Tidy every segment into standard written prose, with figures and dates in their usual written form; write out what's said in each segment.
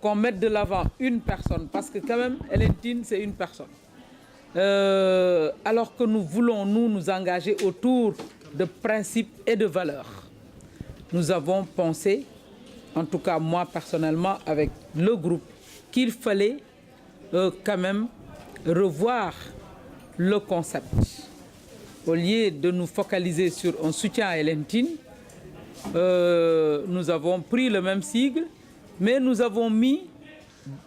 qu'on mette de l'avant une personne, parce que quand même, Hélène Tine, c'est une personne. Alors que nous voulons, nous engager autour de principes et de valeurs. Nous avons pensé, en tout cas moi personnellement, avec le groupe, qu'il fallait quand même revoir le concept. Au lieu de nous focaliser sur un soutien à Hélène Tine, nous avons pris le même sigle, mais nous avons mis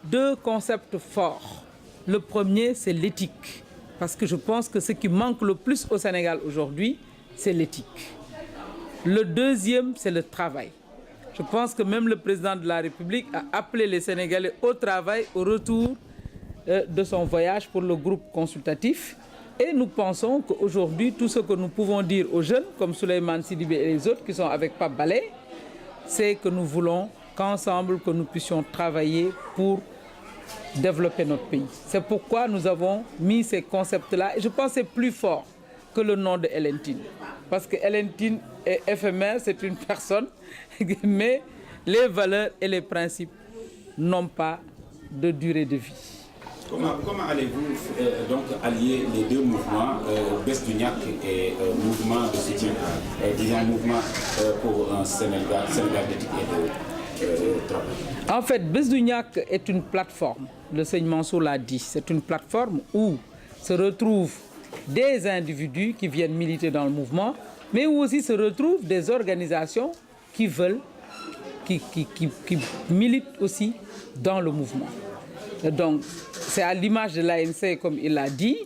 deux concepts forts. Le premier, c'est l'éthique, parce que je pense que ce qui manque le plus au Sénégal aujourd'hui, c'est l'éthique. Le deuxième, c'est le travail. Je pense que même le président de la République a appelé les Sénégalais au travail, au retour de son voyage pour le groupe consultatif. Et nous pensons qu'aujourd'hui, tout ce que nous pouvons dire aux jeunes, comme Souleymane Sidibé et les autres qui sont avec Pape Balé, c'est que nous voulons qu'ensemble, que nous puissions travailler pour développer notre pays. C'est pourquoi nous avons mis ces concepts-là. Et je pense que c'est plus fort que le nom de Hélène Tine. Parce que Hélène Tine est éphémère, c'est une personne, mais les valeurs et les principes n'ont pas de durée de vie. Comment allez-vous donc allier les deux mouvements, Bess du Niak et mouvement de soutien, disons mouvement pour un Sénégal d'éthique et de travail? En fait, Bess du Niak est une plateforme, le Seigneur Mansour l'a dit, c'est une plateforme où se retrouvent des individus qui viennent militer dans le mouvement, mais où aussi se retrouvent des organisations qui veulent, qui militent aussi dans le mouvement. Et donc, c'est à l'image de l'ANC, comme il l'a dit.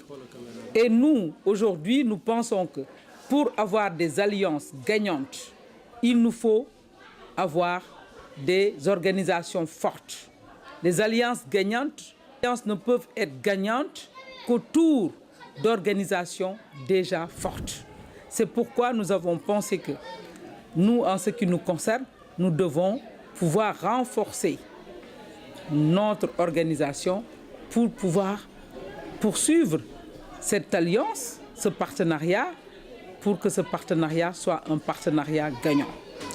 Et nous, aujourd'hui, nous pensons que pour avoir des alliances gagnantes, il nous faut avoir des organisations fortes. Les alliances gagnantes, les alliances ne peuvent être gagnantes qu'autour d'organisations déjà fortes. C'est pourquoi nous avons pensé que nous, en ce qui nous concerne, nous devons pouvoir renforcer notre organisation pour pouvoir poursuivre cette alliance, ce partenariat, pour que ce partenariat soit un partenariat gagnant.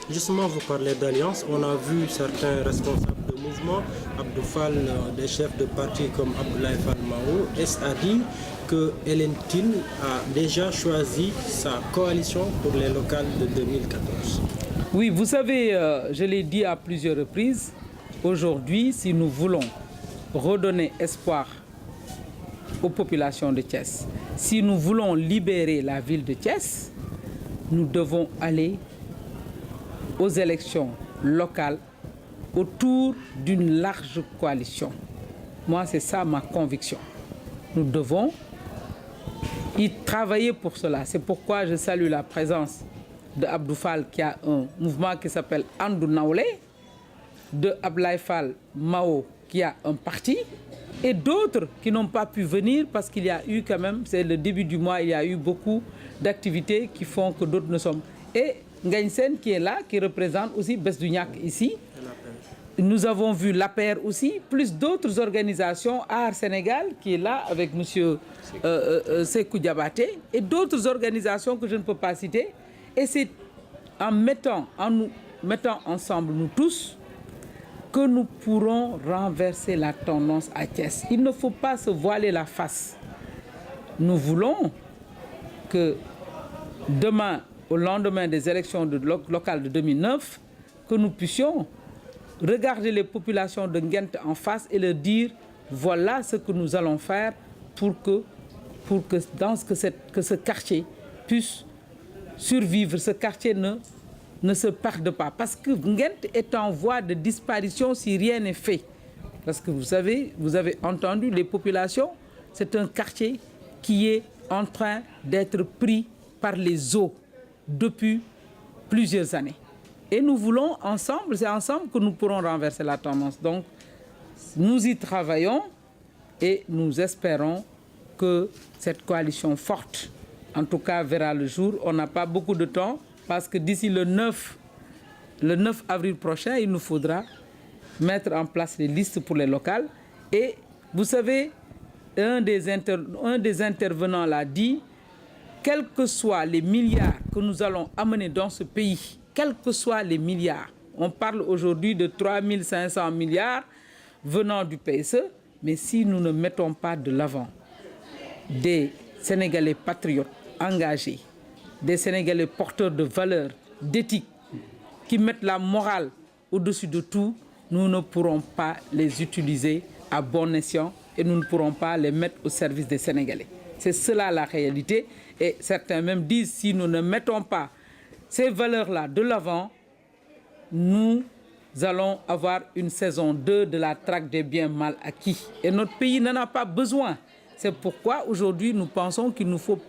Justement, vous parlez d'alliance. On a vu certains responsables de mouvement, Abdou Fall, des chefs de parti comme Abdoulaye Fall Mao, a dit que Hélène Tine a déjà choisi sa coalition pour les locales de 2014. Oui, vous savez, je l'ai dit à plusieurs reprises, aujourd'hui, si nous voulons redonner espoir aux populations de Thiès, si nous voulons libérer la ville de Thiès, nous devons aller aux élections locales autour d'une large coalition. Moi, c'est ça ma conviction. Nous devons y travailler pour cela. C'est pourquoi je salue la présence de Abdou Fall qui a un mouvement qui s'appelle Andou Naoulé, de Abdoulaye Fall Mao qui a un parti, et d'autres qui n'ont pas pu venir parce qu'il y a eu quand même, c'est le début du mois, il y a eu beaucoup d'activités qui font que d'autres ne sont. Et Ngagne Sène qui est là, qui représente aussi Bess du Niak ici. Nous avons vu l'APR aussi, plus d'autres organisations, Art Sénégal qui est là avec M. Sékou Diabaté, et d'autres organisations que je ne peux pas citer. Et c'est en nous mettant ensemble, nous tous, que nous pourrons renverser la tendance à Thiès. Il ne faut pas se voiler la face. Nous voulons que demain, au lendemain des élections locales de 2009, que nous puissions regarder les populations de Nguent en face et leur dire voilà ce que nous allons faire pour que ce quartier puisse survivre, ce quartier ne se perde pas. Parce que Nguent est en voie de disparition si rien n'est fait. Parce que vous savez, vous avez entendu, les populations, c'est un quartier qui est en train d'être pris par les eaux depuis plusieurs années. Et nous voulons ensemble, c'est ensemble que nous pourrons renverser la tendance. Donc, nous y travaillons et nous espérons que cette coalition forte, en tout cas, verra le jour. On n'a pas beaucoup de temps parce que d'ici le 9 avril prochain, il nous faudra mettre en place les listes pour les locales. Et vous savez, un des intervenants l'a dit, quels que soient les milliards que nous allons amener dans ce pays, quels que soient les milliards, On parle aujourd'hui de 3 500 milliards venant du PSE, mais si nous ne mettons pas de l'avant des Sénégalais patriotes engagés, des Sénégalais porteurs de valeurs, d'éthique, qui mettent la morale au-dessus de tout, nous ne pourrons pas les utiliser à bon escient et nous ne pourrons pas les mettre au service des Sénégalais. C'est cela la réalité. Et certains même disent, si nous ne mettons pas ces valeurs-là de l'avant, nous allons avoir une saison 2 de la traque des biens mal acquis. Et notre pays n'en a pas besoin. C'est pourquoi aujourd'hui nous pensons qu'il nous faut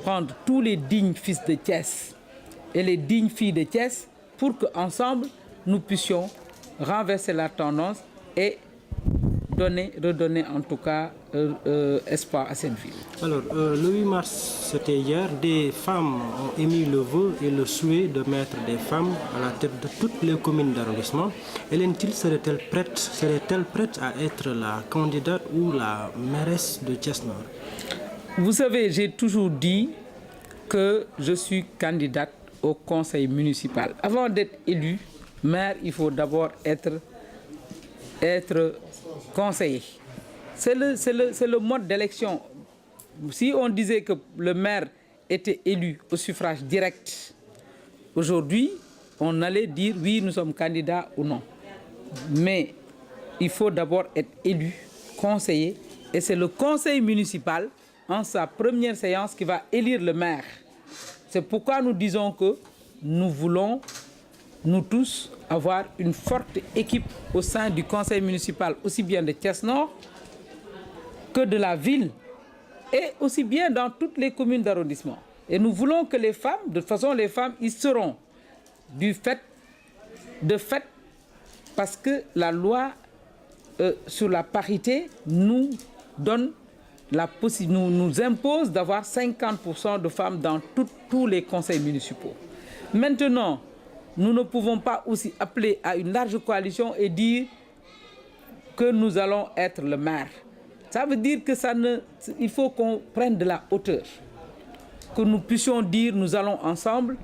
prendre tous les dignes fils de Thiès et les dignes filles de Thiès pour qu'ensemble nous puissions renverser la tendance et redonner en tout cas espoir à cette ville. Alors, le 8 mars, c'était hier, des femmes ont émis le vœu et le souhait de mettre des femmes à la tête de toutes les communes d'arrondissement. Hélène Tine serait-elle prête à être la candidate ou la mairesse de Thiès-Nord? Vous savez, j'ai toujours dit que je suis candidate au conseil municipal. Avant d'être élu maire, il faut d'abord être conseiller. C'est le mode d'élection. Si on disait que le maire était élu au suffrage direct, aujourd'hui, on allait dire oui, nous sommes candidats ou non. Mais il faut d'abord être élu, conseiller, et c'est le conseil municipal, en sa première séance, qui va élire le maire. C'est pourquoi nous disons que nous voulons, nous tous, avoir une forte équipe au sein du conseil municipal, aussi bien de Thiès-Nord que de la ville, et aussi bien dans toutes les communes d'arrondissement. Et nous voulons que les femmes, de toute façon les femmes, y seront de fait, parce que la loi sur la parité nous donne nous impose d'avoir 50% de femmes dans tous les conseils municipaux. Maintenant, nous ne pouvons pas aussi appeler à une large coalition et dire que nous allons être le maire. Ça veut dire que il faut qu'on prenne de la hauteur, que nous puissions dire nous allons ensemble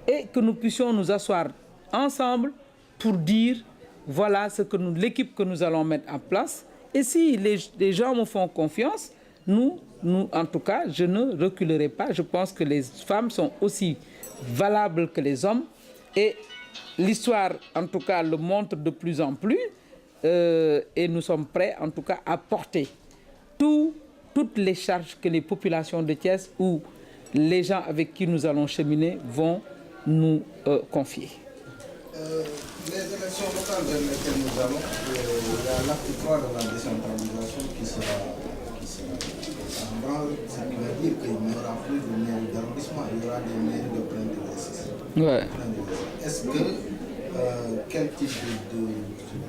et que nous puissions nous asseoir ensemble pour dire voilà l'équipe que nous allons mettre en place. Et si les gens me font confiance, nous, en tout cas, je ne reculerai pas. Je pense que les femmes sont aussi valables que les hommes. Et l'histoire, en tout cas, le montre de plus en plus. Et nous sommes prêts, en tout cas, à porter toutes les charges que les populations de Thiès ou les gens avec qui nous allons cheminer vont nous confier. Les élections locales vers lesquelles nous allons, il y a l'acte 3 de la décentralisation qui sera en branle, ce qui veut dire qu'il n'y aura plus de mairie d'arrondissement, il y aura des mairies de plein d'exercice. Ouais. Est-ce que quel type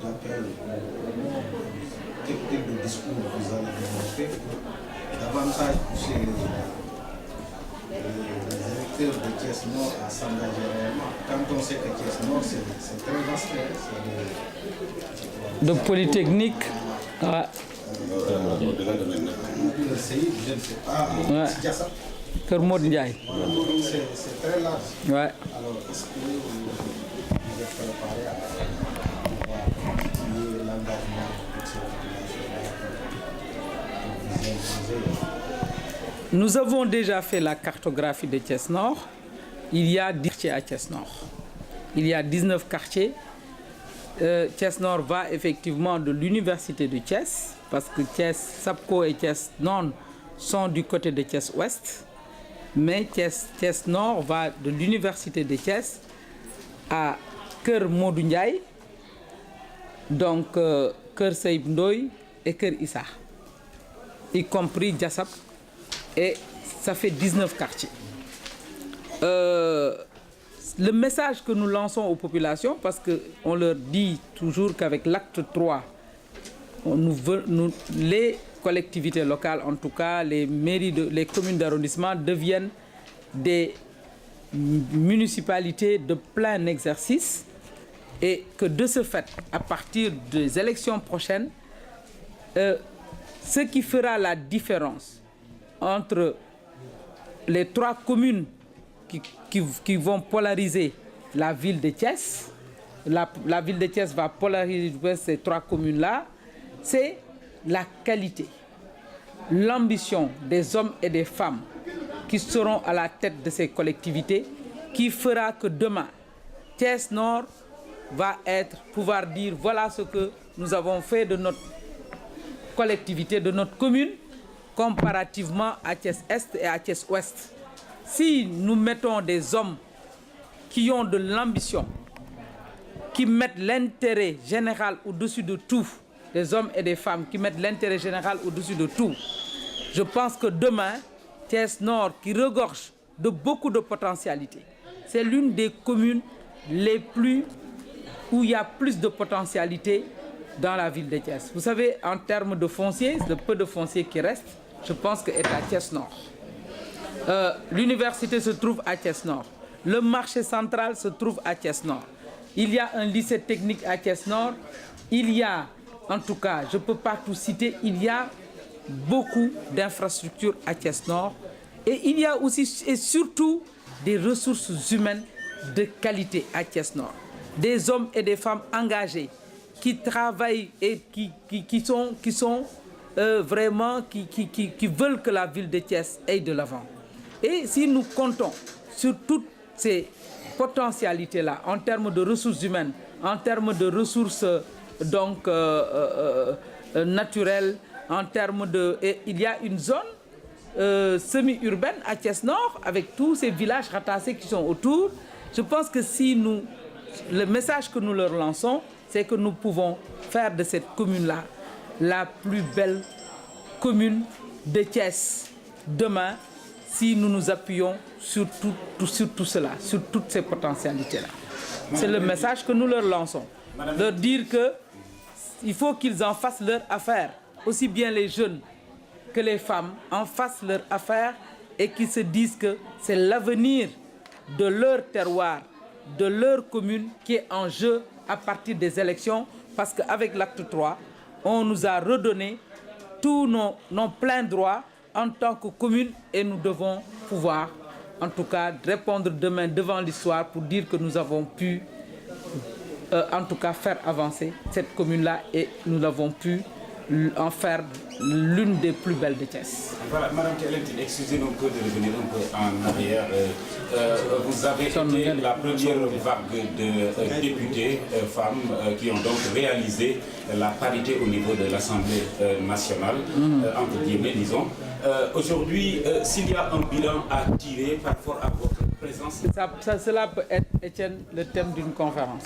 d'appel, quel type de discours vous allez développer pour davantage pousser les électeurs de Thiès-Nord à s'engager réellement? Quand on sait que Thiès-Nord, c'est très vaste. De Polytechnique à... Le CI, je ne sais pas. Ouais. Kermod Ndiaye. C'est très large. Ouais. Alors, est-ce que vous êtes préparé à pouvoir continuer l'engagement de toutes ces populations-là? Nous avons déjà fait la cartographie de Thiès-Nord. Il y a 10 quartiers à Thiès-Nord. Il y a 19 quartiers. Thiès-Nord va effectivement de l'université de Thiès, parce que Thiès, Sapco et Thiès-Nord sont du côté de Thiès-Ouest. Mais Thiès-Nord va de l'université de Thiès à Kër Modou Ndiaye, donc Kër Seyib Ndoye et Kër Issa, y compris Diassap, et ça fait 19 quartiers. Le message que nous lançons aux populations, parce qu'on leur dit toujours qu'avec l'acte 3, les collectivités locales, en tout cas les mairies, les communes d'arrondissement deviennent des municipalités de plein exercice, et que de ce fait, à partir des élections prochaines, ce qui fera la différence entre les 3 communes qui vont polariser la ville de Thiès, la ville de Thiès va polariser ces 3 communes-là, c'est la qualité, l'ambition des hommes et des femmes qui seront à la tête de ces collectivités, qui fera que demain, Thiès Nord va pouvoir dire voilà ce que nous avons fait de notre collectivité, de notre commune, comparativement à Thiès Est et à Thiès Ouest. Si nous mettons des hommes qui ont de l'ambition, qui mettent l'intérêt général au-dessus de tout, des hommes et des femmes qui mettent l'intérêt général au-dessus de tout, je pense que demain, Thiès Nord, qui regorge de beaucoup de potentialités, c'est l'une des communes où il y a plus de potentialités dans la ville de Thiès. Vous savez, en termes de foncier, le peu de foncier qui reste, je pense que est à Thiès Nord. L'université se trouve à Thiès Nord. Le marché central se trouve à Thiès Nord. Il y a un lycée technique à Thiès Nord. Il y a, en tout cas, je ne peux pas tout citer, il y a beaucoup d'infrastructures à Thiès Nord. Et il y a aussi et surtout des ressources humaines de qualité à Thiès Nord. Des hommes et des femmes engagés qui travaillent et qui veulent que la ville de Thiès aille de l'avant. Et si nous comptons sur toutes ces potentialités-là, en termes de ressources humaines, en termes de ressources naturelles, en termes de... Et il y a une zone semi-urbaine à Thiès Nord, avec tous ces villages ratassés qui sont autour. Je pense que le message que nous leur lançons, c'est que nous pouvons faire de cette commune-là la plus belle commune de Thiès demain, si nous nous appuyons sur tout cela, sur toutes ces potentialités-là. C'est le message que nous leur lançons. Leur dire qu'il faut qu'ils en fassent leur affaire, aussi bien les jeunes que les femmes en fassent leur affaire et qu'ils se disent que c'est l'avenir de leur terroir, de leur commune qui est en jeu à partir des élections, parce qu'avec l'acte 3, on nous a redonné tous nos pleins droits en tant que commune et nous devons pouvoir, en tout cas, répondre demain devant l'histoire pour dire que nous avons pu, en tout cas, faire avancer cette commune-là et nous avons pu en faire l'une des plus belles de Thiès. Voilà, Madame Thielentine, excusez-nous de revenir un peu en arrière. Vous avez été la première vague de députés femmes qui ont donc réalisé la parité au niveau de l'Assemblée nationale, entre guillemets, disons. Aujourd'hui, s'il y a un bilan à tirer par rapport à votre présence... Cela peut être, Étienne, le thème d'une conférence.